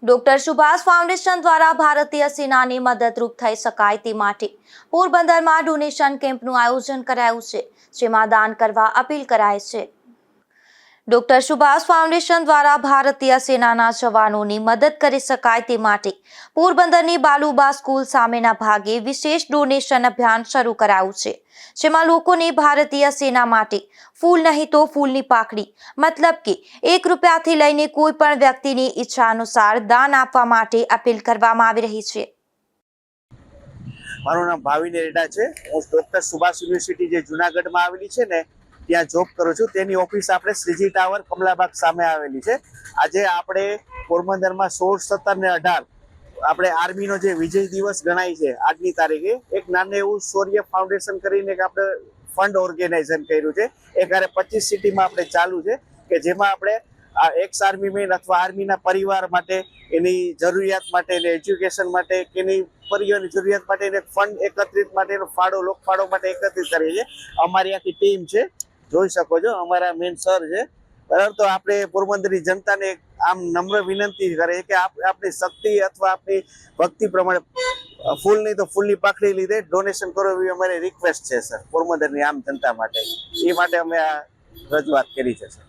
Doctor Subhash foundation દ્વારા ભારતીય સેનાને મદદરૂપ થઈ શકાય તે માટે પોરબંદરમાં ડોનેશન કેમ્પનું આયોજન કરાયું છે, જેમાં દાન કરવા અપીલ કરાઈ છે। ડોક્ટર સુભાષ ફાઉન્ડેશન દ્વારા ભારતીય સેનાના જવાનોની મદદ કરી શકાય તે માટે પોરબંદરની બાલુબા સ્કૂલ સામેના ભાગે વિશેષ ડોનેશન અભિયાન શરૂ કરાયું છે, જેમાં લોકોને ભારતીય સેના માટે ફૂલ નહીં તો ફૂલની પાકડી મતલબ કે ₹1 લઈને કોઈ પણ વ્યક્તિની ઈચ્છા અનુસાર દાન આપવા માટે અપીલ કરવામાં આવી રહી છે। મારું નામ ભાવિન રેડા છે। હું ડોક્ટર સુભાષ યુનિવર્સિટી જે જુનાગઢમાં આવેલી છે ને ત્યાં જોબ કરું છું। તેની ઓફિસ આપણે શ્રીજી ટાવર કમલાબાગ સામે આવેલી છે। આજે આપણે પોરબંદરમાં 16, 17 ને 18 આપણે આર્મીનો જે વિજય દિવસ ગણાય છે આજની તારીખે એક નાનું એવું શૌર્ય ફાઉન્ડેશન કરીને એક આપણે ફંડ ઓર્ગેનાઇઝેશન કર્યું છે। એક 25 સિટીમાં આપણે ચાલુ છે કે જેમાં આપણે એક્સ આર્મી મેન અથવા આર્મીના પરિવાર માટે એની જરૂરિયાત માટે એને એજ્યુકેશન માટે કે એની પરિવારની જરૂરિયાત માટે એને ફંડ એકત્રિત માટેનો ફાળો લોકફાળો માટે એકત્રિત કરીએ છીએ। અમારી આખી ટીમ છે, જોઈ શકો છો, અમારા મેન સર છે, બરાબર। તો આપણે પોરબંદરની જનતાને આમ નમ્ર વિનંતી કરે કે આપણી શક્તિ અથવા આપણી ભક્તિ પ્રમાણે ફૂલ નહીં તો ફૂલની પાકડી લીધે ડોનેશન કરો એવી અમારી રિક્વેસ્ટ છે સર, પોરબંદરની આમ જનતા માટે। એ માટે અમે આ રજૂઆત કરી છે સર।